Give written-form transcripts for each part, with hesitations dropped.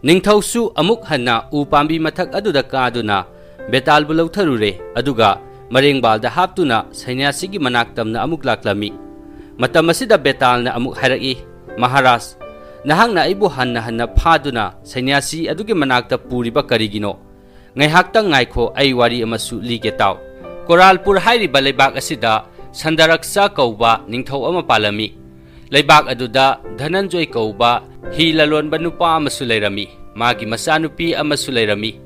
Ningthausu amuk hanna u pambi mathak aduda kaaduna Betal bu lautharure aduga marengbalda haptuna Sanyasigi manaktamna amuk laklami. Matam asida Betal na amuk harai, Maharaj, nahangna ibu hanna phaduna Sanyasi adugi manakta puriba karigino. Ngaihakta ngaikho ay wari amasu lige taw. Koralpur hairiba leibak asida Sandaraksa kauba ningthau ama palami. Leibak aduda Dhananjoy kauba hilalonba nupa amasu lairami. Magi masanupi amasu lairami.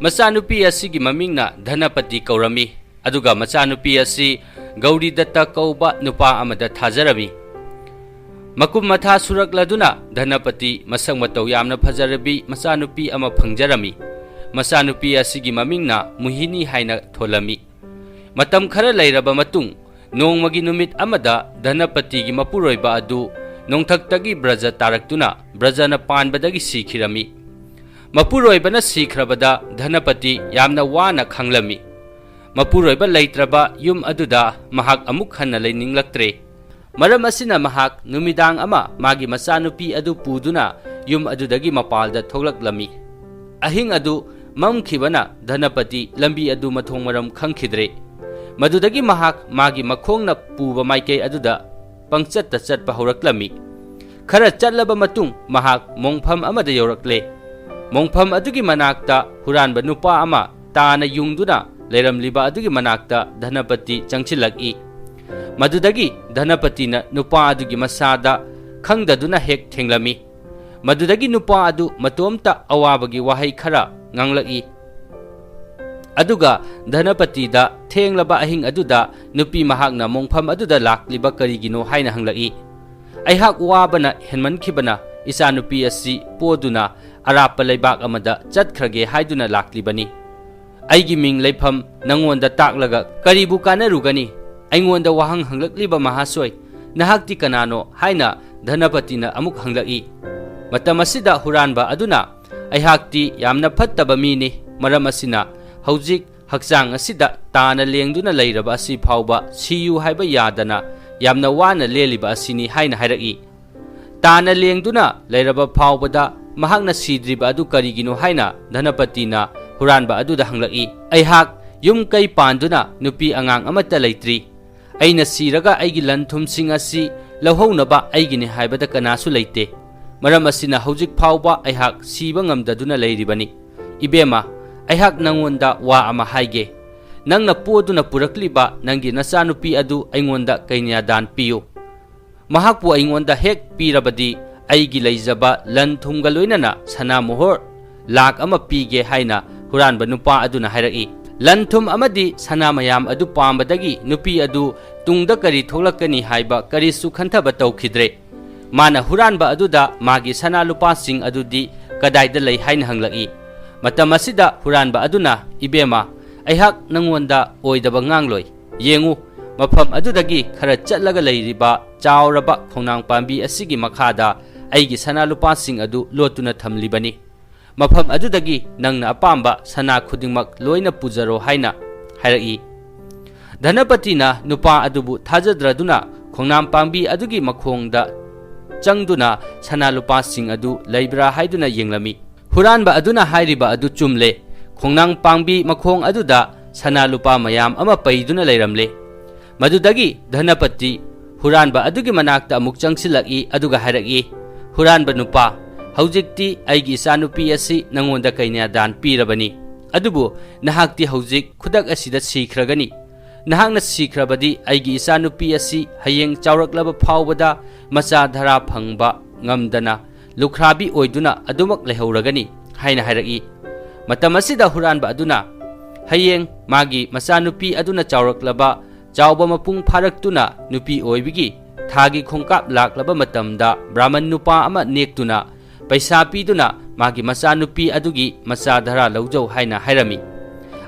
Masanupi asigi mamingna Dhanapati kaurami. Aduga masanupi asi Gauri Datta kauba nupa amada thajarami. Makum matha surakladuna Dhanapati masang matau yamna phajarabi masanupi ama phangjarami. Masanupi asigi mamingna Muhini haina tholami. Matam khara lairaba matung nongmagi numit amada Dhanapati gi mapuroiba adu nongthaktagi braja taraktuna brajana panbadagi sikhirami. Mapuroibana sikhrabada Dhanapati yamna wana khanglami. Mapuroiba leitraba yum aduda mahak amuk hanna leininglaktre. Maram asina mahak numidang ama magi masanupi adu puduna yum adudagi mapalda thoklaklami. Ahing adu mamkhibana Dhanapati lambi adu mathong maram khangkhidre. Madudagi mahak magi makhongna puba maikei aduda pangchatta chatpa horaklami. Khara chatlaba matung mahak mongpham amada yorakle. Mongpham adugi manakta huranba nupa ama tana yungduna leiramliba adugi manakta Dhanapati changchilaki. Madudagi Dhanapati na nupa adugi masada khangdaduna hek thenglami. Madudagi nupa adu matomta awabagi wahai khara nganglaki. Aduga Dhanapati da thenglaba ahing aduda nupi mahakna mongpham aduda lakliba karigino haina hanglaki. Aihak wabana henmankhibana isa nupi asi poduna arapa leibak amada chatkrage haiduna laklibani. Aigi ming leifam nangonda taklaga karibu kanarugani. Aingonda wahang hanglakliba mahasoi nahakti kanano haina Dhanapati na amuk hanglaki. Matam asida huranba aduna aihakti yamna phattaba mini maram asina Haujik hakchang asida tana lengduna leiraba asi phauba siyu haiba yadana yamna wana leliba asini haina hairaki. Tana lengduna leiraba phaubada mahakna sidriba adu karigino haina Dhanapati na huranba aduda hanglaki. Aihak yum kai panduna nupi angang amata leitri. Aina siraga aigi lanthumsing asi lohonaba aigini haibada kanasu leite. Maram asina haujik phauba aihak siba ngamdaduna leiribani. Ibema Aihak nangonda wa ama haige. Nang napoduna purakliba nangi nasanupi adu aingonda kainyadan piyo. Mahakpu aingonda hek pirabadi aigi leizaba lanthum galoinana sana mohor lak ama pige haina huranba nupa aduna hairaki. Lanthum amadi sana mayam adu pambadagi nupi adu tungda kari thoklakani haiba kari sukhanthaba tawkhidre. Mana huranba aduda magi sana lupa sing adudi kadaida lei haina hanglaki. Matam asida huranba aduna ibema aihak nangonda oidaba ngangloi. Yengu mafam adudagi khara chatlaga leiriba chawraba khongnang pambi asigi makhada aigi sana lupasing adu lotuna thamlibani. Mafam adudagi nangna apamba sana khudingmak loina pujaro haina hairaki. Dhanapati na nupa adubu thajadraduna khongnam pambi adugi makhongda changduna sana lupasing adu leibra haiduna yenglami. Huranba aduna hairiba adu chumle. Khongnang pangbi makhong aduda sana lupa mayam ama paiduna leiramle. Madudagi Dhanapati huranba adugi manakta amuk changsilaki aduga hairaki. Huranba nupa haujikti aigi isanupi asi nangonda kainyadan pirabani. Adubu nahakti haujik khudak asida sikragani. Nahakna sikrabadi aigi isanupi asi hayeng chawraklaba phawbada macha dhara phangba ngamdana lukhrabi oiduna adumak lehauragani haina hairaki. Matam asida huranba aduna hayeng magi masanupi aduna chawraklaba chawba mapung pharaktuna nupi oibigi thagi khongkap laklaba matamda brahman nupa ama nektuna paisa piduna magi masanupi adugi masadhara laujau haina hairami.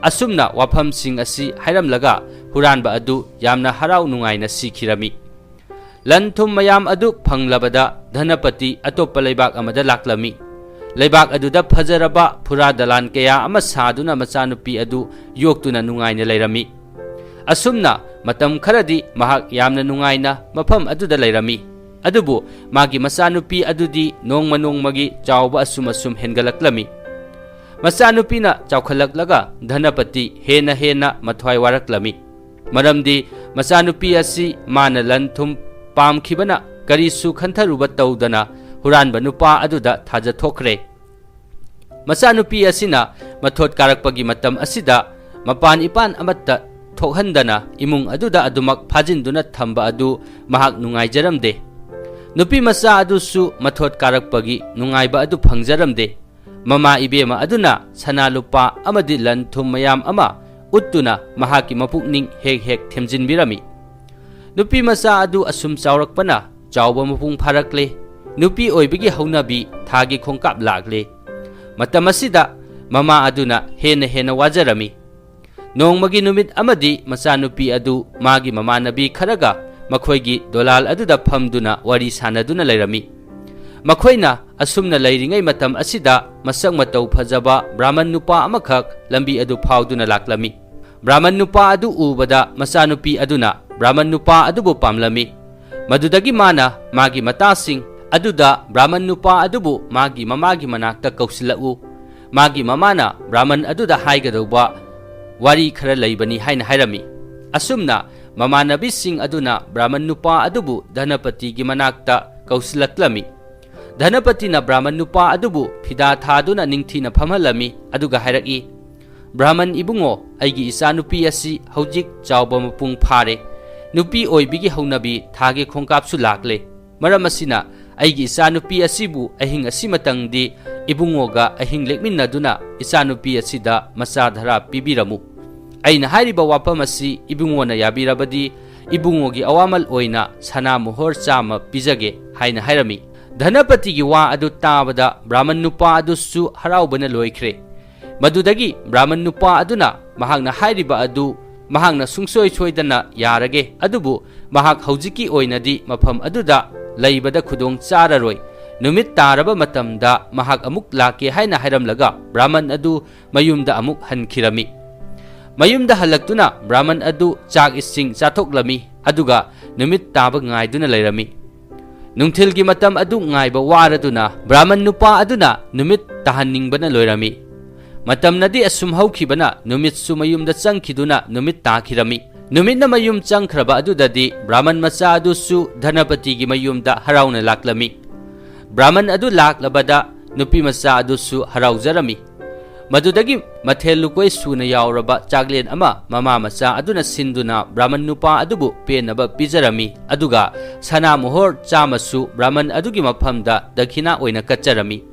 Asumna wafam sing asi hairamlaga huranba adu yamna harau nungaina sikhirami. Lanthum mayam adu phanglabada Dhanapati atopa leibak amada laklami. Leibak aduda phajaraba phura dalan kaya ama saduna machanupi adu yoktuna nungaina leirami. Asumna matam kharadi mahak yamna nungaina mafam aduda leirami. Adubu magi masanupi adudi nongma nongmagi chawba asum hengalaklami. Masanupi na chawkhalaklaga Dhanapati hena hena mathwai waraklami. Maramdi masanupi asi mana lanthum pamkhibana karisu khantharuba tawdana huranba nupa aduda thajathokre. Masanupi asina mathot karakpagi matam asida mapan ipan amatta thokhandana imung aduda adumak phajinduna thamba adu mahak nungaijaramde. Nupi masa adusu mathot karakpagi nungaiba adu phangjaramde. Mama ibema aduna sanalupa amadi lanthum mayam ama uttuna mahaki mapukning hek themjinbirami. Nupi masa adu asum chawrakpana chawba mapung pharakle. Nupi oibigi haunabi thagi khongkap lakle. Matam asida mama aduna hena wajarami. Nongmagi numit amadi masanupi adu magi mamanabi kharaga makhoigi dolal aduda phamduna wari sanaduna lairami. Makhoina asumna lairingai matam asida masak matau phajaba brahman nupa amakhak lambi adu phauduna laklami. Brahman nupa adu ubada masanupi aduna brahman nupa adubu pamlami. Madudagi mana magi matasing aduda brahman nupa adubu magi mamagi manakta kausilau. Magi mamana brahman aduda haigadauba wari khara laibani haina hairami. Asumna mamanabi sing aduna brahman nupa adubu Dhanapati gi manakta kausilaklami. Dhanapati na brahman nupa adubu phida thaduna ningthina phamhalami aduga hairaki. Brahman ibungo aigi isa nupi asi haujik chawba mapung phare. Nupi oibigi haunabi thage khongkapsu lakle. Maram asina aigi isa nupi asibu ahing asimatangdi ibungoga ahing lekminnaduna isa nupi asida masadhara pibiramu. Aina hairiba wapam asi ibungona yabirabadi ibungogi awamal oina sana muhor chama pijage haina hairami. Dhanapati gi wa adu tabada brahman nupa adusu haraubana loikre. Madudagi brahman nupa aduna mahakna hairiba adu mahakna sungsoi soidana yarage adubu mahak haujiki oinadi mafam aduda laibada khudong chararoi. Numit taraba matamda mahak amuk lake haina hairamlaga brahman adu mayumda amuk hankirami. Mayumda halaktuna brahman adu chak ising chathoklami aduga numit taba ngaiduna lairami. Nungthilgi matam adu ngaiba waraduna brahman nupa aduna numit tahanningbana loirami. Matam nadi asum haukibana numit su mayumda changkhiduna numit takhirami. Numit na mayum changkhraba adudadi brahman macha adusu Dhanapati gi mayumda harauna laklami. Brahman adu laklabada nupi macha adusu harauzarami. Madudagi mathel lukoi suna yauraba chaglen ama mama macha aduna sinduna brahman nupa adubu penaba pijarami aduga sana muhor chamasu brahman adugi maphamda dakhina oina kacharami.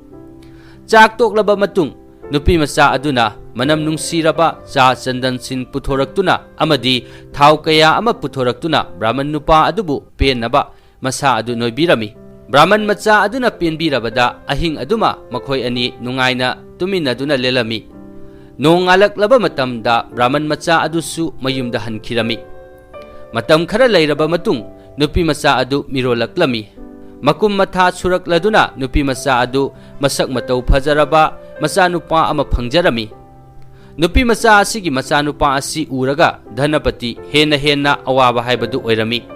Chak toklaba matung nupi macha aduna manam nungsiraba cha chandan sin puthoraktuna amadi thau kaya ama puthoraktuna brahman nupa adubu penaba masa adu noibirami. Brahman macha aduna penbirabada ahing aduma makhoi ani nungaina tuminaduna lelami. Nongalaklaba matamda brahman macha adusu mayumda hankhirami. Matam khara lairaba matung nupi macha adu mirolaklami. Makum matha surakladuna nupi macha adu masak matau phajaraba macha nupa ama phangjarami. Nupi macha asigi macha nupa asi uraga Dhanapati hena awaba haibadu oirami.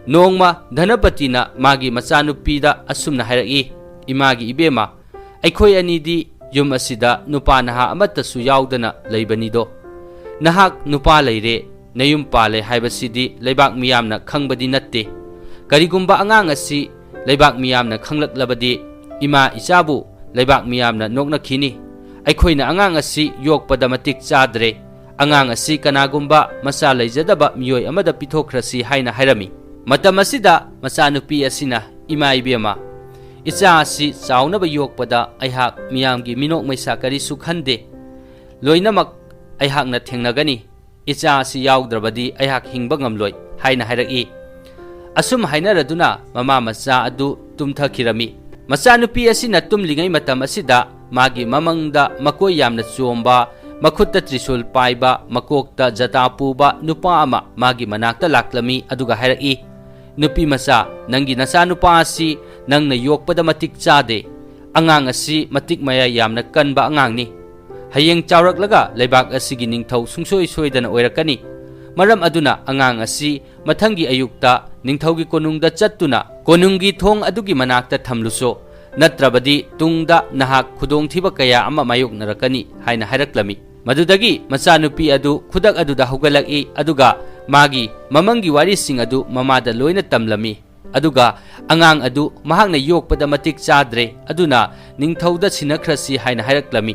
Nongma Dhanapati na magi machanupida asumna hairaki imagi ibema aikhoi anidi yum asida nupa naha amatasu yaudana leibanido. Nahak nupa leire nayum pale haibasidi leibak miyamna khangbadi natte. Karigumba angang asi leibak miyamna khanglaklabadi ima isabu leibak miyamna nokna khini. Aikhoina angang asi yokpada matik chadre. Angang asi kanagumba masa leijadaba miyoi amada pithokhrasi haina hairami. Matam asida machanupi asina ima ibema icha asi chaunaba yokpada aihak miyamgi minok maisa karisu khande. Loinamak aihakna thengnagani icha asi yaudravadi aihak hingba ngamloi haina hairaki. Asum hainaraduna mama macha adu tumthakirami. Machanupi asina tumlingai matam asida magi mamangda makoi yamna chomba makhutta trisul paiba makokta jata puba nupa ama magi manakta laklami aduga hairaki. Nupi macha nangi nasa nupa asi nangna yokpada matik chade. Angang asi matik maya yamna kanba angang ni. Hayeng chawraklaga leibak asigi ningthau sungsoi soidana oirakani. Maram aduna angang asi mathangi ayukta ningthaugi konungda chattuna ꯀꯣꯅꯨꯡꯒꯤ ꯊꯣꯡ ꯑꯗꯨꯒꯤ ꯃꯅꯥꯛꯇ ꯊꯝꯂꯨꯁꯣ ꯅꯠꯇ꯭ꯔꯕꯗꯤ ꯇꯨꯡꯗ ꯅꯍꯥꯛ ꯈꯨꯗꯣꯡꯊꯤꯕ ꯀꯌꯥ ꯑꯃ ꯃꯥꯌꯣꯛꯅꯔꯛꯀꯅꯤ ꯍꯥꯏꯅ ꯍꯥꯏꯔꯛꯂꯝꯃꯤ꯫ ꯃꯗꯨꯗꯒꯤ ꯃꯆꯥꯅꯨꯄꯤ ꯑꯗꯨ ꯈꯨꯗꯛ ꯑꯗꯨꯗ ꯍꯧꯒꯠꯂꯛꯏ ꯑꯗꯨꯒ ꯃꯥꯒꯤ ꯃꯃꯪꯒꯤ ꯋꯥꯔꯤꯁꯤꯡ ꯑꯗꯨ ꯃꯃꯥꯗ ꯂꯣꯏꯅ ꯇꯝꯂꯝꯃꯤ꯫ ꯑꯗꯨꯒ ꯑꯉꯥꯡ ꯑꯗꯨ ꯃꯍꯥꯛꯅ ꯌꯣꯛꯄꯗ ꯃꯇꯤꯛ ꯆꯥꯗ꯭ꯔꯦ ꯑꯗꯨꯅ ꯅꯤꯡꯊꯧꯗ ꯁꯤꯟꯅꯈ꯭ꯔꯁꯤ ꯍꯥꯏꯅ ꯍꯥꯏꯔꯛꯂꯝꯃꯤ꯫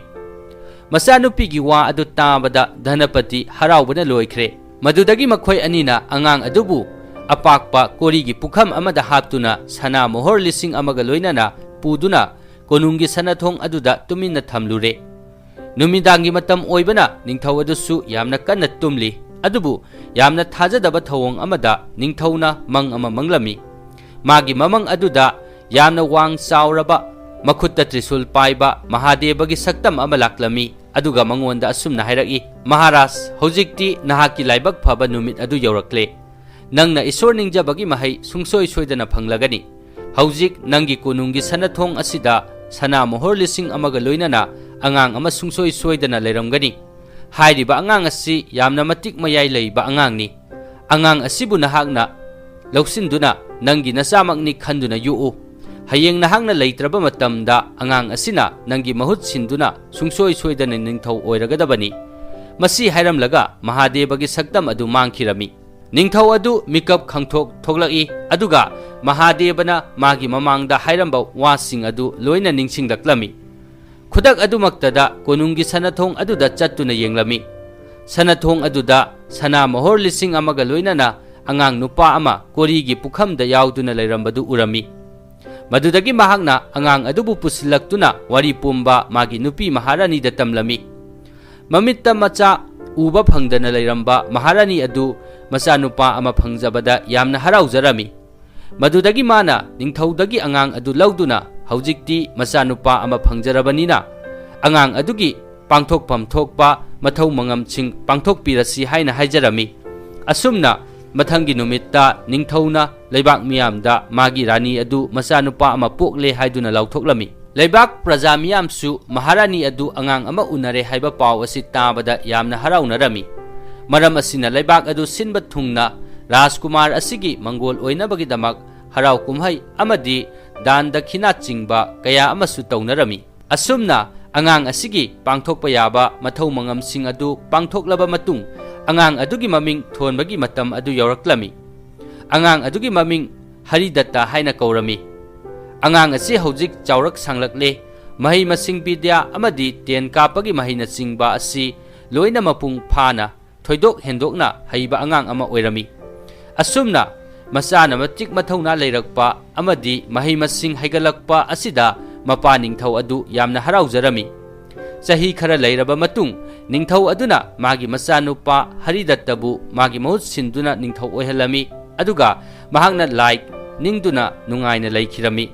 ꯃꯆꯥꯅꯨꯄꯤꯒꯤ ꯋꯥ ꯑꯗꯨ ꯇꯥꯕꯗ ꯙꯅꯄꯇꯤ ꯍꯔꯥꯎꯕꯅ ꯂꯣꯏꯈ꯭ꯔꯦ꯫ ꯃꯗꯨꯗꯒꯤ ꯃꯈꯣꯏ ꯑꯅꯤꯅ ꯑꯉꯥꯡ ꯑꯗꯨꯕꯨ ꯑꯄꯥꯛꯄ ꯀꯣꯔꯤꯒꯤ ꯄꯨꯈꯝ ꯑꯃꯗ ꯍꯥꯞꯇꯨꯅ ꯁꯅꯥ ꯃꯣꯍꯣꯔ 1,000ꯒ ꯂꯣꯏꯅꯅ ꯄꯨꯗꯨꯅ ꯀꯣꯅꯨꯡꯒꯤ ꯁꯅꯥꯊꯣꯡ ꯑꯗꯨꯗ ꯇꯨꯃꯤꯟꯅ ꯊꯝꯂꯨꯔꯦ꯫ ꯅꯨꯃꯤꯗꯥꯡꯒꯤ ꯃꯇꯝ ꯑꯣꯏꯕꯅ ꯅꯤꯡꯊꯧ ꯑꯗꯨꯁꯨ ꯌꯥꯝꯅ ꯀꯟꯅ ꯇꯨꯝꯂꯤ꯫ ꯑꯗꯨꯕꯨ ꯌꯥꯝꯅ ꯊꯥꯖꯗꯕ ꯊꯧꯑꯣꯡ ꯑꯃꯗ ꯅꯤꯡꯊꯧꯅ ꯃꯪ ꯑꯃ ꯃꯪꯂꯝꯃꯤ꯫ ꯃꯥꯒꯤ ꯃꯃꯪ ꯑꯗꯨꯗ ꯌꯥꯝꯅ ꯋꯥꯡ ꯆꯥꯎꯔꯕ ꯃꯈꯨꯠꯇ ꯇ꯭ꯔꯤꯁꯨꯜ ꯄꯥꯏꯕ ꯃꯍꯥꯗꯦꯕꯒꯤ ꯁꯛꯇꯝ ꯑꯃ ꯂꯥꯛꯂꯝꯃꯤ꯫ ꯑꯗꯨꯒ ꯃꯉꯣꯟꯗ ꯑꯁꯨꯝꯅ ꯍꯥꯏꯔꯛꯏ, ꯃꯍꯥꯔꯥꯖ, ꯍꯧꯖꯤꯛꯇꯤ ꯅꯍꯥꯛꯀꯤ ꯂꯥꯏꯕꯛ ꯐꯕ ꯅꯨꯃꯤꯠ ꯑꯗꯨ ꯌꯧꯔꯛꯂꯦ꯫ ꯅꯪꯅ ꯏꯁꯣꯔ ꯅꯤꯡꯖꯕꯒꯤ ꯃꯍꯩ ꯁꯨꯡꯁꯣꯏ ꯁꯣꯏꯗꯅ ꯐꯪꯂꯒꯅꯤ꯫ ꯍꯧꯖꯤꯛ ꯅꯪꯒꯤ ꯀꯣꯅꯨꯡꯒꯤ ꯁꯅꯥꯊꯣꯡ ꯑꯁꯤꯗ ꯁꯅꯥ ꯃꯣꯍꯣꯔ 1,000ꯒ ꯂꯣꯏꯅꯅ ꯑꯉꯥꯡ ꯑꯃ ꯁꯨꯡꯁꯣꯏ ꯁꯣꯏꯗꯅ ꯂꯩꯔꯝꯒꯅꯤ꯫ ꯍꯥꯏꯔꯤꯕ ꯑꯉꯥꯡ ꯑꯁꯤ ꯌꯥꯝꯅ ꯃꯇꯤꯛ ꯃꯌꯥꯏ ꯂꯩꯕ ꯑꯉꯥꯡꯅꯤ꯫ ꯑꯉꯥꯡ ꯑꯁꯤꯕꯨ ꯅꯍꯥꯛꯅ ꯂꯧꯁꯤꯟꯗꯨꯅ ꯅꯪꯒꯤ ꯅꯆꯥꯃꯛꯅꯤ ꯈꯟꯗꯨꯅ ꯌꯣꯛꯎ꯫ ꯍꯌꯦꯡ ꯅꯍꯥꯛꯅ ꯂꯩꯇ꯭ꯔꯕ ꯃꯇꯝꯗ ꯑꯉꯥꯡ ꯑꯁꯤꯅ ꯅꯪꯒꯤ ꯃꯍꯨꯠ ꯁꯤꯟꯗꯨꯅ ꯁꯨꯡꯁꯣꯏ ꯁꯣꯏꯗꯅ ꯅꯤꯡꯊꯧ ꯑꯣꯏꯔꯒꯗꯕꯅꯤ꯫ ꯃꯁꯤ ꯍꯥꯏꯔꯝꯂꯒ ꯃꯍꯥꯗꯦꯕꯒꯤ ꯁꯛꯇꯝ ꯑꯗꯨ ꯃꯥꯡꯈꯤꯔꯝꯃꯤ꯫ ꯅꯤꯡꯊꯧ ꯑꯗꯨ ꯃꯤꯀꯞ ꯈꯪꯊꯣꯛꯂꯛꯏ ꯑꯗꯨꯒ ꯃꯍꯥꯗꯦꯕꯅ ꯃꯥꯒꯤ ꯃꯃꯥꯡꯗ ꯍꯥꯏꯔꯝꯕ ꯋꯥꯁꯤꯡ ꯑꯗꯨ ꯂꯣꯏꯅ ꯅꯤꯡꯁꯤꯡꯂꯛꯂꯝꯃꯤ꯫ ꯈꯨꯗꯛ ꯑꯗꯨꯃꯛꯇꯗ ꯀꯣꯅꯨꯡꯒꯤ ꯁꯅꯥꯊꯣꯡ ꯑꯗꯨꯗ ꯆꯠꯇꯨꯅ ꯌꯦꯡꯂꯝꯃꯤ꯫ ꯁꯅꯥꯊꯣꯡ ꯑꯗꯨꯗ ꯁꯅꯥ ꯃꯣꯍꯣꯔ 1,000ꯒ ꯂꯣꯏꯅꯅ ꯑꯉꯥꯡ ꯅꯨꯄꯥ ꯑꯃ ꯀꯣꯔꯤꯒꯤ ꯄꯨꯈꯝꯗ ꯌꯥꯎꯗꯨꯅ ꯂꯩꯔꯝꯕꯗꯨ ꯎꯔꯝꯃꯤ꯫ ꯃꯗꯨꯗꯒꯤ ꯃꯍꯥꯛꯅ ꯑꯉꯥꯡ ꯑꯗꯨꯕꯨ ꯄꯨꯁꯤꯜꯂꯛꯇꯨꯅ ꯋꯥꯔꯤ ꯄꯨꯝꯕ ꯃꯥꯒꯤ ꯅꯨꯄꯤ ꯃꯍꯥꯔꯥꯅꯤꯗ ꯇꯝꯂꯝꯃꯤ꯫ ꯃꯃꯤꯠꯇ ꯃꯆꯥ ꯎꯕ ꯐꯪꯗꯅ ꯂꯩꯔꯝꯕ ꯃꯍꯥꯔꯥꯅꯤ ꯑꯗꯨ ꯃꯆꯥꯅꯨꯄꯥ ꯑꯃ ꯐꯪꯖꯕꯗ ꯌꯥꯝꯅ ꯍꯔꯥꯎꯖꯔꯝꯃꯤ꯫ ꯃꯗꯨꯗꯒꯤ ꯃꯥꯅ ꯅꯤꯡꯊꯧꯗꯒꯤ ꯑꯉꯥꯡ ꯑꯗꯨ ꯂꯧꯗꯨꯅ ꯍꯧꯖꯤꯛꯇꯤ ꯃꯆꯥꯅꯨꯄꯥ ꯑꯃ ꯐꯪꯖꯔꯕꯅꯤꯅ ꯑꯉꯥꯡ ꯑꯗꯨꯒꯤ ꯄꯥꯡꯊꯣꯛꯐꯝ ꯊꯣꯛꯄ ꯃꯊꯧ ꯃꯉꯝꯁꯤꯡ ꯄꯥꯡꯊꯣꯛꯄꯤꯔꯁꯤ ꯍꯥꯏꯅ ꯍꯥꯏꯖꯔꯝꯃꯤ꯫ ꯑꯁꯨꯝꯅ ꯃꯊꯪꯒꯤ ꯅꯨꯃꯤꯠꯇ ꯅꯤꯡꯊꯧꯅ ꯂꯩꯕꯥꯛ ꯃꯤꯌꯥꯝꯗ ꯃꯥꯒꯤ ꯔꯥꯅꯤ ꯑꯗꯨ ꯃꯆꯥꯅꯨꯄꯥ ꯑꯃ ꯄꯣꯛꯂꯦ ꯍꯥꯏꯗꯨꯅ ꯂꯥꯎꯊꯣꯛꯂꯝꯃꯤ꯫ ꯂꯩꯕꯥꯛ ꯄ꯭ꯔꯖꯥ ꯃꯤꯌꯥꯝꯁꯨ ꯃꯍꯥꯔꯥꯅꯤ ꯑꯗꯨ ꯑꯉꯥꯡ ꯑꯃ ꯎꯅꯔꯦ ꯍꯥꯏꯕ ꯄꯥꯎ ꯑꯁꯤ ꯇꯥꯕꯗ ꯌꯥꯝꯅ ꯍꯔꯥꯎꯅꯔꯝꯃꯤ꯫ ꯃꯔꯝ ꯑꯁꯤꯅ ꯂꯩꯕꯥꯛ ꯑꯗꯨ ꯁꯤꯟꯕ ꯊꯨꯡꯅ ꯔꯥꯖꯀꯨꯃꯥꯔ ꯑꯁꯤꯒꯤ ꯃꯪꯒꯣꯜ ꯑꯣꯏꯅꯕꯒꯤꯗꯃꯛ ꯍꯔꯥꯎ ꯀꯨꯝꯍꯩ ꯑꯃꯗꯤ ꯗꯥꯟ ꯗꯈꯤꯅꯥ ꯆꯤꯡꯕ ꯀꯌꯥ ꯑꯃꯁꯨ ꯇꯧꯅꯔꯝꯃꯤ꯫ ꯑꯁꯨꯝꯅ ꯑꯉꯥꯡ ꯑꯁꯤꯒꯤ ꯄꯥꯡꯊꯣꯛꯄ ꯌꯥꯕ ꯃꯊꯧ ꯃꯉꯝꯁꯤꯡ ꯑꯗꯨ ꯄꯥꯡꯊꯣꯛꯂꯕ ꯃꯇꯨꯡ ꯑꯉꯥꯡ ꯑꯗꯨꯒꯤ ꯃꯃꯤꯡ ꯊꯣꯟꯕꯒꯤ ꯃꯇꯝ ꯑꯗꯨ ꯌꯧꯔꯛꯂꯝꯃꯤ꯫ ꯑꯉꯥꯡ ꯑꯗꯨꯒꯤ ꯃꯃꯤꯡ ꯍꯔꯤꯗꯠꯇ ꯍꯥꯏꯅ ꯀꯧꯔꯝꯃꯤ꯫ ꯑꯉꯥꯡ ꯑꯁꯤ ꯍꯧꯖꯤꯛ ꯆꯥꯎꯔꯛ ꯁꯥꯡꯂꯛꯂꯦ꯫ ꯃꯍꯩ ꯃꯁꯤꯡ ꯕꯤꯗ꯭ꯌꯥ ꯑꯃꯗꯤ ꯇꯦꯟ ꯀꯥꯞꯄꯒꯤ ꯃꯍꯩꯅꯆꯤꯡꯕ ꯑꯁꯤ ꯂꯣꯏꯅ ꯃꯄꯨꯡ ꯐꯥꯅ ꯊꯣꯏꯗꯣꯛ ꯍꯦꯟꯗꯣꯛꯅ ꯍꯩꯕ ꯑꯉꯥꯡ ꯑꯃ ꯑꯣꯏꯔꯝꯃꯤ꯫ ꯑꯁꯨꯝꯅ ꯃꯆꯥꯅ ꯃꯇꯤꯛ ꯃꯊꯧꯅꯥ ꯂꯩꯔꯛꯄ ꯑꯃꯗꯤ ꯃꯍꯩ ꯃꯁꯤꯡ ꯍꯩꯒꯠꯂꯛꯄ ꯑꯁꯤꯗ ꯃꯄꯥ ꯅꯤꯡꯊꯧ ꯑꯗꯨ ꯌꯥꯝꯅ ꯍꯔꯥꯎꯖꯔꯝꯃꯤ꯫ ꯆꯍꯤ ꯈꯔ ꯂꯩꯔꯕ ꯃꯇꯨꯡ ꯅꯤꯡꯊꯧ ꯑꯗꯨꯅ ꯃꯥꯒꯤ ꯃꯆꯥꯅꯨꯄꯥ ꯍꯔꯤꯗꯠꯇꯕꯨ ꯃꯥꯒꯤ ꯃꯍꯨꯠ ꯁꯤꯟꯗꯨꯅ ꯅꯤꯡꯊꯧ ꯑꯣꯏꯍꯜꯂꯝꯃꯤ ꯑꯗꯨꯒ ꯃꯍꯥꯛꯅ ꯂꯥꯏ ꯅꯤꯡꯗꯨꯅ ꯅꯨꯡꯉꯥꯏꯅ ꯂꯩꯈꯤꯔꯝꯃꯤ꯫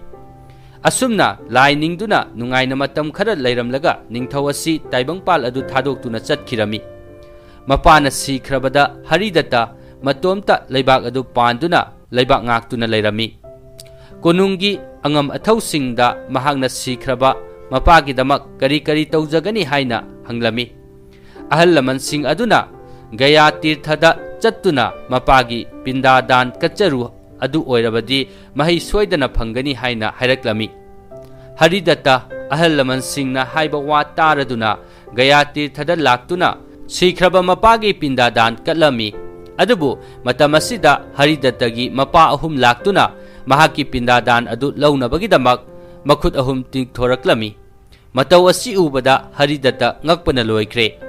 ꯑꯁꯨꯝꯅ ꯂꯥꯏ ꯅꯤꯡꯗꯨꯅ ꯅꯨꯡꯉꯥꯏꯅ ꯃꯇꯝ ꯈꯔ ꯂꯩꯔꯝꯂꯒ ꯅꯤꯡꯊꯧ ꯑꯁꯤ ꯇꯥꯏꯕꯪꯄꯥꯜ ꯑꯗꯨ ꯊꯥꯗꯣꯛꯇꯨꯅ ꯆꯠꯈꯤꯔꯝꯃꯤ꯫ ꯃꯄꯥꯅ ꯁꯤꯈ꯭ꯔꯕꯗ ꯍꯔꯤꯗꯠꯇ ꯃꯇꯣꯝꯇ ꯂꯩꯕꯥꯛ ꯑꯗꯨ ꯄꯥꯟꯗꯨꯅ ꯂꯩꯕꯥꯛ ꯉꯥꯛꯇꯨꯅ ꯂꯩꯔꯝꯃꯤ꯫ ꯀꯣꯅꯨꯡꯒꯤ ꯑꯉꯝ ꯑꯊꯧꯁꯤꯡꯗ ꯃꯍꯥꯛꯅ ꯁꯤꯈ꯭ꯔꯕ ꯃꯄꯥꯒꯤꯗꯃꯛ ꯀꯔꯤ ꯀꯔꯤ ꯇꯧꯖꯒꯅꯤ ꯍꯥꯏꯅ ꯍꯪꯂꯝꯃꯤ꯫ ꯑꯍꯜ ꯂꯃꯟꯁꯤꯡ ꯑꯗꯨꯅ ꯒꯌꯥ ꯇꯤꯔꯊꯗ ꯆꯠꯇꯨꯅ ꯃꯄꯥꯒꯤ ꯄꯤꯟꯗꯥꯗꯥꯟ ꯀꯠꯆꯔꯨ ꯑꯗꯨ ꯑꯣꯏꯔꯕꯗꯤ ꯃꯍꯩ ꯁꯣꯏꯗꯅ ꯐꯪꯒꯅꯤ ꯍꯥꯏꯅ ꯍꯥꯏꯔꯛꯂꯝꯃꯤ꯫ ꯍꯔꯤꯗꯠꯇ ꯑꯍꯜ ꯂꯃꯟꯁꯤꯡꯅ ꯍꯥꯏꯕ ꯋꯥ ꯇꯥꯔꯗꯨꯅ ꯒꯌꯥ ꯇꯤꯔꯊꯗ ꯂꯥꯛꯇꯨꯅ ꯁꯤꯈ꯭ꯔꯕ ꯃꯄꯥꯒꯤ ꯄꯤꯟꯗꯥꯗꯥꯟ ꯀꯠꯂꯝꯃꯤ꯫ ꯑꯗꯨꯕꯨ ꯃꯇꯝ ꯑꯁꯤꯗ ꯍꯔꯤꯗꯠꯇꯒꯤ ꯃꯄꯥ 3 ꯂꯥꯛꯇꯨꯅ ꯃꯍꯥꯛꯀꯤ ꯄꯤꯟꯗꯥꯗꯥꯟ ꯑꯗꯨ ꯂꯧꯅꯕꯒꯤꯗꯃꯛ ꯃꯈꯨꯠ 3 ꯇꯤꯡꯊꯣꯔꯛꯂꯝꯃꯤ꯫ ꯃꯇꯧ ꯑꯁꯤ ꯎꯕꯗ ꯍꯔꯤꯗꯠꯇ ꯉꯛꯄꯅ ꯂꯣꯏꯈ꯭ꯔꯦ꯫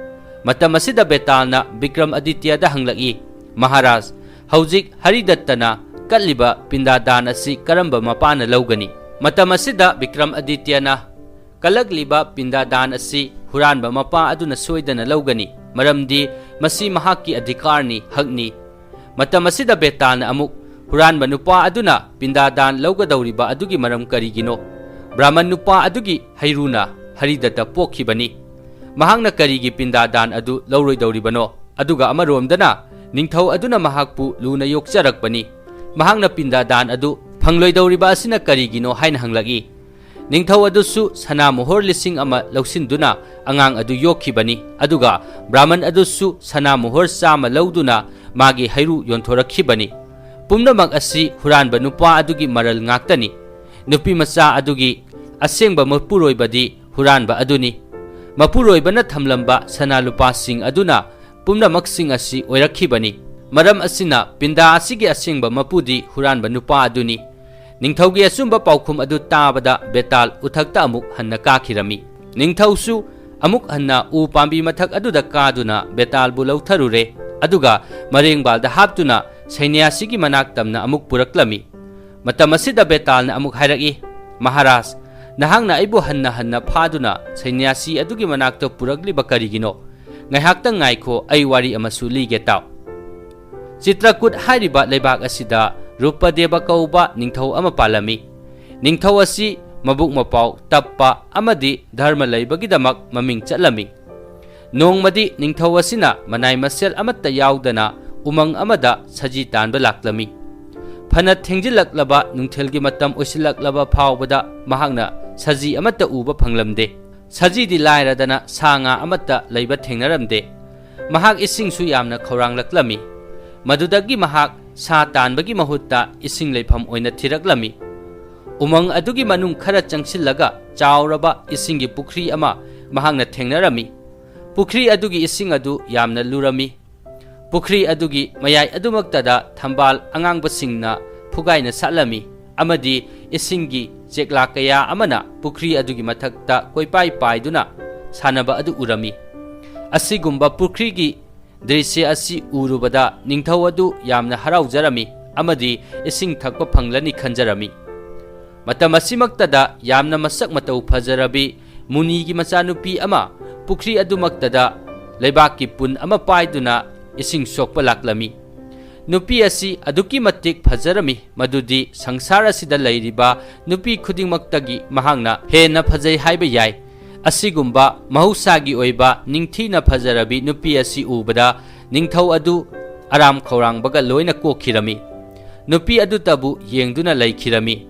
ꯃꯇꯝ ꯑꯁꯤꯗ ꯕꯦꯇꯥꯜꯅ ꯕꯤꯀ꯭ꯔꯝ ꯑꯗꯤꯇ꯭ꯌꯗ ꯍꯪꯂꯛꯏ, ꯃꯍꯥꯔꯥꯖ, ꯍꯧꯖꯤꯛ ꯍꯔꯤꯗꯠꯇꯅ ꯀꯠꯂꯤꯕ ꯄꯤꯟꯗꯥꯗꯥꯟ ꯑꯁꯤ ꯀꯔꯝꯕ ꯃꯄꯥꯅ ꯂꯧꯒꯅꯤ? ꯃꯇꯝ ꯑꯁꯤꯗ ꯕꯤꯀ꯭ꯔꯝ ꯑꯗꯤꯇ꯭ꯌꯅ ꯀꯜꯂꯛꯂꯤꯕ ꯄꯤꯟꯗꯥꯗꯥꯟ ꯑꯁꯤ ꯍꯨꯔꯥꯟꯕ ꯃꯄꯥ ꯑꯗꯨꯅ ꯁꯣꯏꯗꯅ ꯂꯧꯒꯅꯤ, ꯃꯔꯝꯗꯤ ꯃꯁꯤ ꯃꯍꯥꯛꯀꯤ ꯑꯙꯤꯀꯥꯔꯅꯤ, ꯍꯛꯅꯤ꯫ ꯃꯇꯝ ꯑꯁꯤꯗ ꯕꯦꯇꯥꯜꯅ ꯑꯃꯨꯛ, ꯍꯨꯔꯥꯟꯕ ꯅꯨꯄꯥ ꯑꯗꯨꯅ ꯄꯤꯟꯗꯥꯗꯥꯟ ꯂꯧꯒꯗꯧꯔꯤꯕ ꯑꯗꯨꯒꯤ ꯃꯔꯝ ꯀꯔꯤꯒꯤꯅꯣ? ꯕ꯭ꯔꯥꯍꯃꯟ ꯅꯨꯄꯥ ꯑꯗꯨꯒꯤ ꯍꯩꯔꯨꯅ ꯍꯔꯤꯗꯠꯇ ꯄꯣꯛꯈꯤꯕꯅꯤ꯫ ꯃꯍꯥꯛꯅ ꯀꯔꯤꯒꯤ ꯄꯤꯟꯗꯥꯗꯥꯟ ꯑꯗꯨ ꯂꯧꯔꯣꯏꯗꯧꯔꯤꯕꯅꯣ? ꯑꯗꯨꯒ ꯑꯃꯔꯣꯝꯗꯅ ꯅꯤꯡꯊꯧ ꯑꯗꯨꯅ ꯃꯍꯥꯛꯄꯨ ꯂꯨꯅ ꯌꯣꯛꯆꯔꯛꯄꯅꯤ꯫ ꯃꯍꯥꯛꯅ ꯄꯤꯟꯗꯥꯗꯥꯟ ꯑꯗꯨ ꯐꯪꯂꯣꯏꯗꯧꯔꯤꯕ ꯑꯁꯤꯅ ꯀꯔꯤꯒꯤꯅꯣ ꯍꯥꯏꯅ ꯍꯪꯂꯛꯏ꯫ ꯅꯤꯡꯊꯧ ꯑꯗꯨꯁꯨ ꯁꯅꯥ ꯃꯣꯍꯣꯔ 1,000 ꯂꯧꯁꯤꯟꯗꯨꯅ ꯑꯉꯥꯡ ꯑꯗꯨ ꯌꯣꯛꯈꯤꯕꯅꯤ, ꯑꯗꯨꯒ ꯕ꯭ꯔꯥꯍꯃꯟ ꯑꯗꯨꯁꯨ ꯁꯅꯥ ꯃꯣꯍꯣꯔ 100 ꯂꯧꯗꯨꯅ ꯃꯥꯒꯤ ꯍꯩꯔꯨ ꯌꯣꯟꯊꯣꯔꯛꯈꯤꯕꯅꯤ꯫ Pumnamak asi huranba nupa adugi maral ngaktani. Nupi macha adugi asengba mapuroibadi huranba aduni. Mapuroibana thamlamba sana lupa sing aduna pumnamak sing asi oirakhibani. Maram asina pinda asigi asengba mapudi huranba nupa aduni. Ningthaugi asumba paukhum adu tabada Betal uthakta amuk hanna kakhirami. Ningthausu amuk hanna u pambi mathak aduda kaduna Betal bu lautharure. Aduga marengbalda haptuna Sainyasigi manaktamna amuk puraklami. Matam asida Betal na amuk hairaki. Maharaj, nahangna aibu hanna phaduna Sainyasi adugi manakto puragliba karigino. Ngaihakta ngaiko ay wari amasu lige taw. Chitrakut hairiba leibak asida Rupadeva kauba ningthau ama palami. Ningthau asi mabuk mapaw tappa amadi dharma laibagidamak maming chatlami. Nongmadi ningthau asina manay masel amatta yaudana umang amada saji tanba laklami. Phanat thengjilaklaba nungthelgi matam oisilaklaba phawbada mahakna saji amatta uba phanglamde. Saji di lairadana sanga amatta leiba thengnaramde. Mahak isingsu yamna khawranglaklami. Madudagi mahak sa tanbagi mahutta ising leifam oina thiraklami. Umang adugi manung khara changsillaga chawraba isingi pukhri ama mahakna thengnarami. Pukhri adugi ising adu yamna lurami. Pukhri adugi mayai adumaktada thambal angangbasingna phugaina satlami amadi isingi chekla kaya amana pukhri adugi mathakta koipai paiduna sanaba adu urami. Asigumba pukhri drisya asi urubada ningthau adu yamna haraujarami amadi ising thakpa phanglani khanjarami. Matam asimaktada yamna masak matau phajarabi Munigi Macha nupi ama pukhri adumaktada leibaki pun ama paiduna ising sokpa laklami. Nupi asi aduki matik phajarami madudi sangsara sida lairiba nupi khudingmaktagi mahangna hena phajai haiba yai. Asigumba mahusagi oiba ningthina phajarabi nupi asi ubada ningthau adu aram khawrangbaga loina kokhirami. Nupi adu tabu yengduna laikhirami.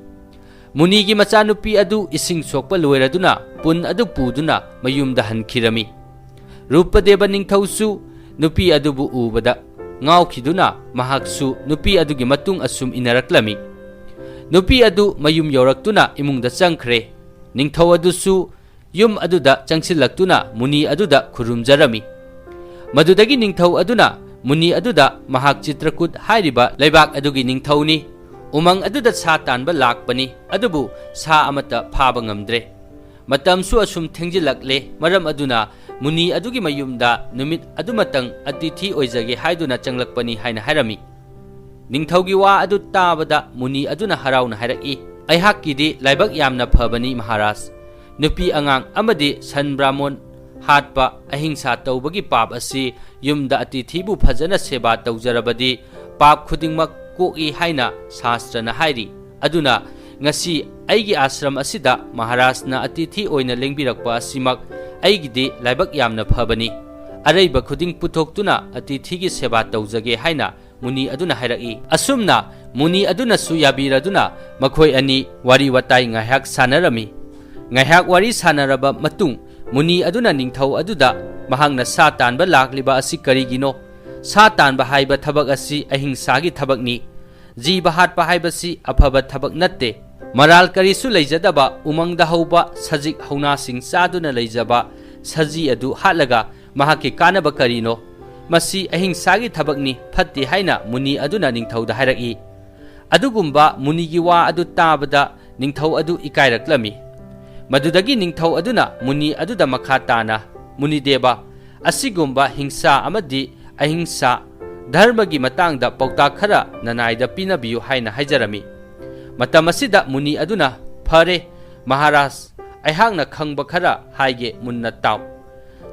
Munigi Macha nupi adu ising sokpa loiraduna pun adu puduna mayumda hankhirami. Rupadeva ningthausu nupi adubu ubada ngawkhiduna mahaksu nupi adugi matung asum inaraklami. Nupi adu mayum yoraktuna imungda changkhre. Ningthau adusu yum aduda changsillaktuna muni aduda khurumjarami. Madudagi ningthau aduna muni aduda mahak Chitrakut hairiba leibak adugi ningthauni. Umang aduda sa tanba lakpani adubu sa amata phaba ngamdre. Matamsu asum thengjilakle maram aduna muni adugi mayumda numit adumatang atithi oizage haiduna changlakpani haina harami. Ningthaugi wa adu tabada muni aduna harauna hairaki. Aihakidi laibak yamna phabani Maharaj. Nupi angang amadi san brahmon hatpa ahingsa tawbagi pap asi yumda atithibu phajana seba tawjarabadi pap khudingmak koki haina shastrana hairi. Aduna ngasi aigi ashram asida Maharajna atithi oina lengbirakpa asimak aigidi laibak yamna phabani. Araiba khuding puthoktuna atithigi seba tawjage haina muni aduna hairaki. Asumna muni aduna su yabiraduna makhoi ani wari watai ngahak sanarami. Ngahak wari sanaraba matung muni aduna ningthau aduda mahangna sa tanba lakliba asi karigino. Sa tanba haiba thabak asi ahingsagi thabakni. Jiba hatpa haibasi afaba thabak natte. Maral karisu leijadaba umangda hauba sajik hauna sing saduna leijaba saji adu hatlaga mahaki kanaba karino. Masi ahingsagi thabakni phatti haina muni aduna ningthauda hairaki. Adugumba munigi wa adu tabada ningthau adu ikairaklami. Madudagi ningthau aduna muni aduda makhatana muni deba asigumba hingsa amadi ahingsa dharmagi matangda pauta khara nanaida pinabiyu haina haijarami. Matam asida muni aduna phare Maharaj aihangna khangba khara haige munna taw.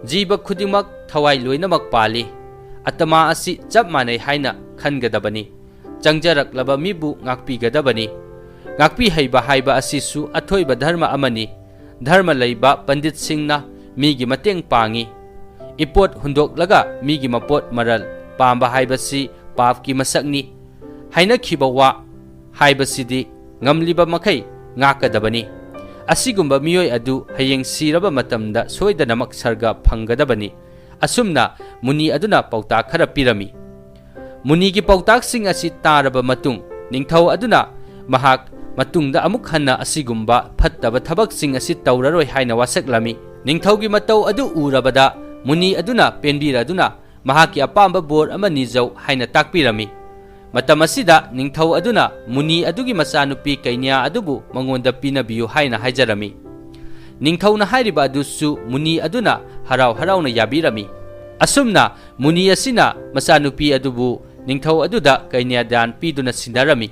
Jiba khudingmak thawai loinamak pali. Atama asi chap manai haina khangadabani. Changjaraklaba mibu ngakpigadabani. Ngakpi haiba haiba asisu athoiba dharma amani. Dharma laiba pandit singna migi mateng pangi. Ipot hundoklaga migi mapot maral pamba haibasi papki masakni. Haina khibawa haibasidi ngamliba makai ngakadabani. Asigumba miyoi adu hayeng siraba matamda soidanamak sarga phangadabani. Asumna muni aduna pauta khara pirami. Munigi pautaksing asi taraba matung ningthau aduna mahak matungda amuk hanna asigumba phattaba thabaksing asi tauraroi haina wasaklami. Ningthaugi matau adu urabada Muni aduna penbira aduna mahaki apamba bor ama nizau haina takpirami. Matam asida ningthau aduna Muni adugi masanupi kainya adubu mangonda pinabiyu haina haijarami. Ningthau na hairiba adusu Muni aduna harau harauna yabirami. Asumna Muni asina masanupi adubu ningthau aduda kainya dan piduna sinarami.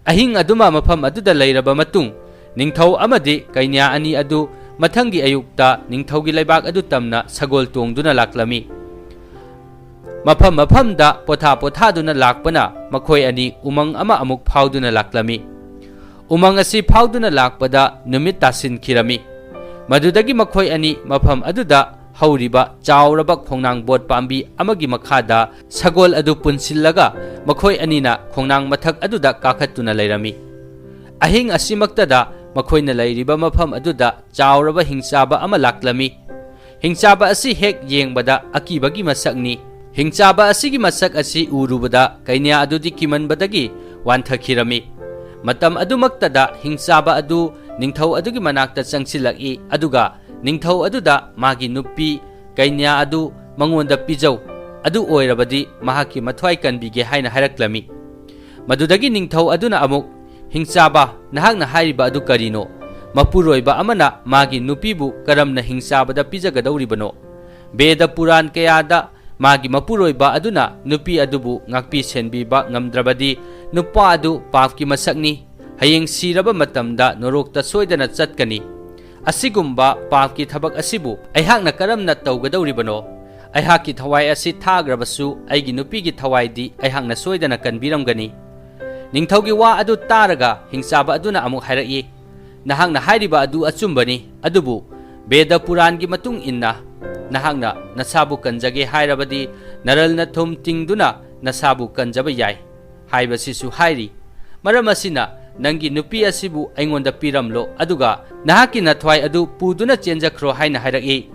Ahing aduma mafam aduda lairaba matung ningthau amadi kainya ani adu mathangi ayukta ningthaugi laibak adu tamna sagol tongduna laklami. Mafam-mafamda potha-pothaduna lakpana makhoi ani umang ama amuk phauduna laklami. Umang asi phauduna lakpada numit tasinkirami. Madudagi makhoi ani mafam aduda hauriba chauraba khongnang bot pambi amagi makhada sagol adu punsillaga makhoi anina khongnang mathak aduda kakhatuna lairami. Ahing asimaktada makhoina lairiba mafam aduda chauraba hingchaba ama laklami. Hingchaba asi hek yengbada akibagi masakni. Hingchaba asigi masak asi urubada kainya adudi kimanbadagi wanthakirami. Matam adumaktada hingchaba adu ningthau adugi manakta changsilaki aduga ningthau aduda magi nupi kainya adu mangonda pijau adu oirabadi mahaki mathwai kanbige haina haraklami. Madudagi ningthau aduna amuk hingchaba nahakna hairiba adu karino mapuroiba amana magi nupibu karamna hingchabada pijagadawribano. Beda Puran kayada magi mapuroiba aduna nupi adubu ngakpi senbiba ngamdrabadi nupa adu papki masakni hayeng siraba matamda norokta soidana chatkani. Asigumba papki thabak asibu aihakna karamna tawgadawribano. Aihaki thawai asi thagrabasu aigi nupigi thawaidi aihakna soidana kanbiramgani. Ningthaugi wa adu taraga hingchaba aduna amuk hairaki. Nahakna hairiba adu achumbani adubu Beda Purangi matung inna nahakna nasabu kanjage hairabadi naralna thum tingduna nasabu kanjaba yai haibasisu hairi. Maram asina nangi nupi asibu aingonda piramlo aduga nahaki nathwai adu puduna chenjakhro haina hairaki.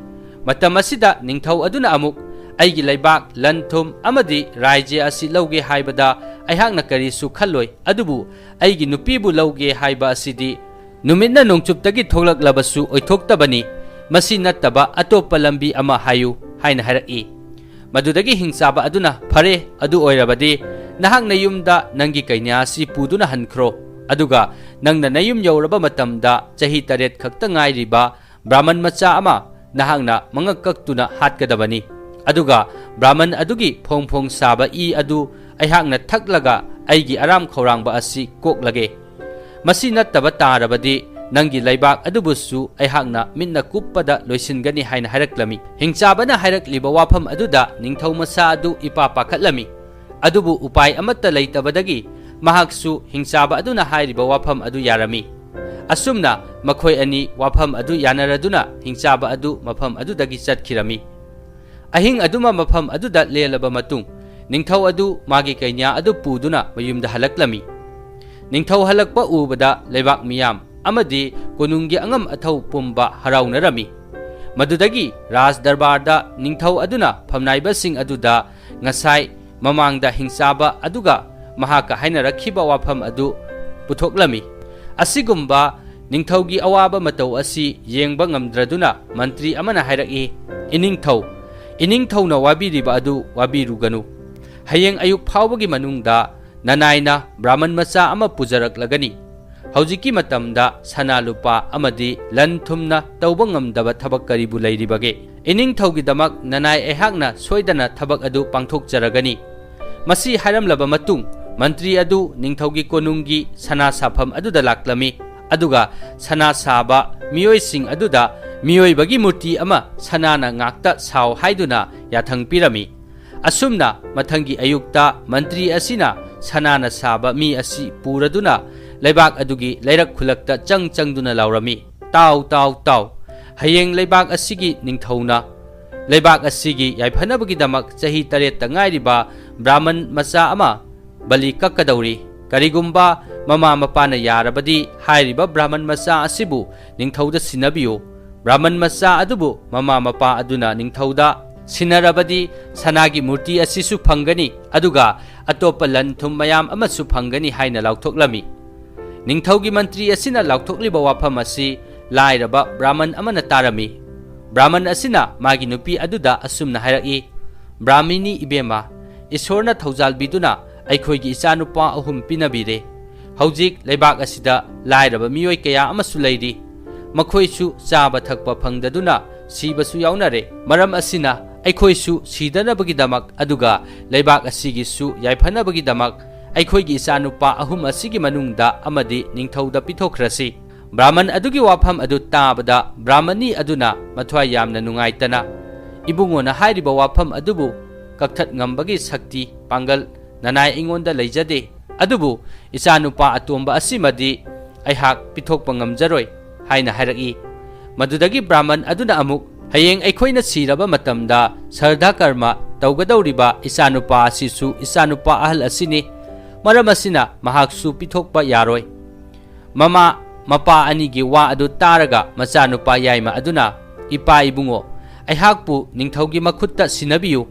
Matam asida ningthau aduna amuk aigi laibak lanthum amadi raije asi lauge haibada aihakna karisu khalloi adubu aigi nupibu lauge haiba asidi numitna nongchuptagi tholaklabasu oithoktabani. Masi nattaba atopa lambi ama hayu haina haraki. Madudagi hingchaba aduna phare adu oirabadi nahakna yumda nangi kainya asi puduna hankhro aduga nangna nayum yauraba matamda chahi 8 khakta ngairiba Brahman macha ama nahakna mangakkaktuna hatkadabani. Aduga Brahman adugi phongphong saba I adu aihakna thaklaga aigi aram khorangba asi koklage. Masi nattaba tarabadi nangi laibak adubusu aihakna minna kuppada loisingani haina haraklami. Hingchabana harakliba wafam aduda ningthau masa adu ipa pakhatlami. Adubu upai amatta leitabadagi mahaksu hingchaba aduna hairiba wafam adu yarami. Asumna makhoi ani wafam adu yanaraduna hingchaba adu mafam adudagi chatkirami. Ahing aduma mafam aduda lelaba matung ningthau adu magi kainya adu puduna mayumda halaklami. Ningthau halakpa ubada leibak miyam amadi konunggi angam athau pumba haraunarami. Madudagi Raj Darbarda ningthau aduna phamnaibasing aduda ngasai mamangda hingchaba aduga mahaka hainarakhiba wafam adu puthoklami. Asigumba ningthaugi awaba matau asi yengba ngamdraduna mantri amana hairaki. Iningthau na wabiriba adu wabiruganu. Hayeng ayuk phawbagi manungda nanaina Brahman macha ama pujaraklagani. Haujiki matamda sana lupa amadi lanthumna tauba ngamdaba thabak karibu lairibage. Iningthaugi damak nanai ehakna soidana thabak adu pangthokjaragani. Masi hairamlaba matung mantri adu ningthaugi konunggi sana safam aduda laklami. Aduga sana saba miyoising aduda miyoibagi murti ama sanana ngakta saw haiduna yathangpirami. Asumna mathangi ayukta mantri asina sanana saba mi asi puraduna laibak adugi lairak khulakta changduna laurami. Tau hayeng laibak asigi ningthauna laibak asigi yaifanabagi damak chahi 8 ta ngairiba Brahman macha ama bali kakkadauri. Karigumba mama mapana yarabadi hairiba Brahman macha asibu ningthauda sinabiyo. Brahman macha adubu mama mapa aduna ningthauda Sinarabadi sanagi murti asisu phangani aduga atopa lan thum mayam amasu phangani haina lautoklami. Ningthaugi mantri asina lauthokliba wafam asi lairaba Brahman amana tarami. Brahman asina magi nupi aduda asumna hairaki. Brahmini ibema Isorna thaujalbiduna aikhoigi ichanupa ahum pinabire. Haujik leibak asida lairaba miyoi kaya amasu leiri. Makhoisu chaba thakpa phangdaduna sibasu yaunare. Maram asina aikhoisu sidanabagi aduga leibak asigisu yaifanabagi aikhoigi ichanupa ahum asigi manungda amadi ningthauda pithokrasi. Brahman adugi wafam adu tabada Brahmani aduna mathwai yamna nungaitana. Ibungona hairiba wafam adubu kakthat ngambagi sakti pangal nanai ingonda leijade. Adubu ichanupa atomba asimadi aihak pithokpa ngamjaroi haina hairaki. Madudagi Brahman aduna amuk hayeng aikhoina siraba matamda sardha karma taugadawriba ichanupa asisu ichanupa ahal asini. Maram asina mahaksu pithokpa yaroi. Mama mapa anigi wa adu taraga machanupa yaima aduna ipa ibungo aihakpu ningthaugi makhutta sinabiyu.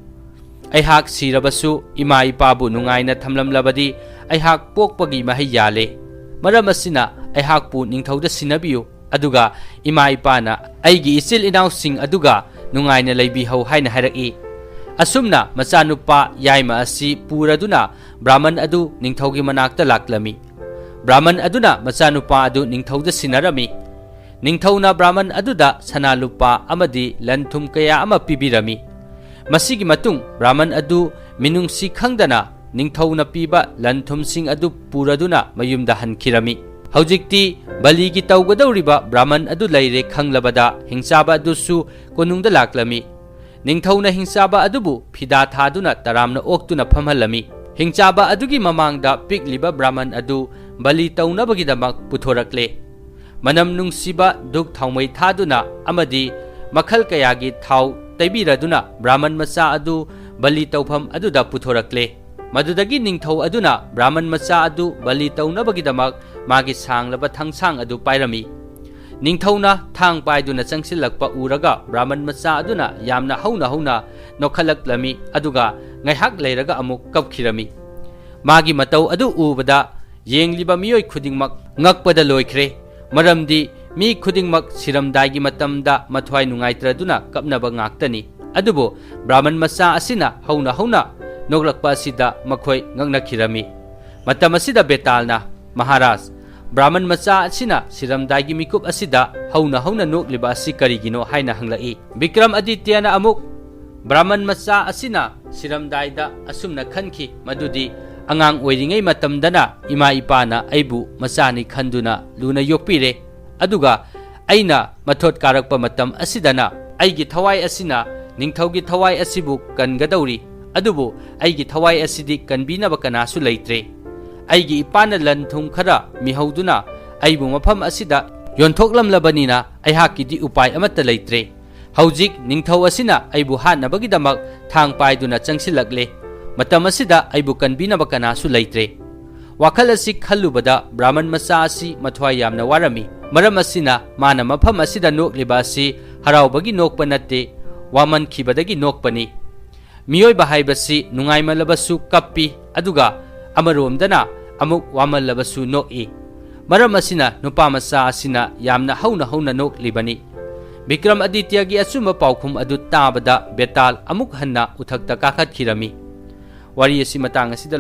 Aihak sirabasu ima ipabu nungaina thamlamlabadi aihak pokpagi mahi yale. Maram asina aihakpu ningthauda sinabiyu aduga ima ipana aigi isil inausing aduga nungaina leibihau haina hairaki. Asumna machanupa yaima asi puraduna Brahman adu ningthaugi manakta laklami. Brahman aduna machanupa adu ningthauda sinarami. Ningthauna Brahman aduda sanalupa amadi lanthum kaya ama pibirami. Masigi matung Brahman adu minungsi khangdana ningthauna piba lanthumsing adu puraduna mayumda hankirami. Haujikti baligi taugadawriba Brahman adu leire khanglabada hingchaba adusu konungda laklami. Ningthauna hingchaba adubu phida thaduna taramna oktuna phamhalami. Hingchaba adugi mamangda pikliba Brahman adu bali taunabagidamak puthorakle. Manam nungsiba duk thaumai thaduna amadi makhal kayagi thau taibiraduna Brahman macha adu bali taupham aduda puthorakle. Madudagi ningthau aduna Brahman macha adu bali taunabagidamak magi sanglaba thangsang adu pairami. Ningthauna thang paiduna changsilakpa uraga Brahman macha aduna yamna hauna nokhalaklami aduga ngaihak leiraga amuk kapkhirami. Magi matau adu ubada yengliba miyoi khudingmak ngakpada loikre. Maramdi mi khudingmak siramdaigi matamda mathwai nungaitraduna kapnaba ngaktani. Adubo Brahman macha asina hauna noglakpa asida makhoi ngaknakhirami. Matam asida Betalna Maharaj Brahman macha asina siramdaigi mikup asida hauna nokliba asi karigino haina hanglai. Vikram Adityana amuk Brahman macha asina siramdaida asumna khanki madudi angang oiringai matamdana ima ipana aibu machani khanduna luna yokpire. Aduga aina mathot karakpa matam asidana aigi thawai asina ningthaugi thawai asibu kangadawri. Adubu aigi thawai asidi kanbinaba kanasu leitre. Aigi ipana lanthum khara mihauduna aibu mafam asida yontoklamlabanina aihakidi upai amata leitre. Haujik ningthau asina aibu hanabagidamak thang paiduna changsilakle. Matam asida aibu kanbinaba kanasu leitre. Wakhal asi khallubada Brahman macha asi mathwai yamna warami. Maram asina mana mafam asida nokliba asi haraubagi nokpa natte waman khibadagi nokpani. Miyoi bahaibasi nungaimalabassu kappi aduga amaromdana amuk wamalabasu noki. Maram asina nupa macha asina yamna hauna noklibani. Vikram Adityagi asumba paukhum adu tabada Betal amuk hanna uthakta kakhatkirami. Wari asi matang asida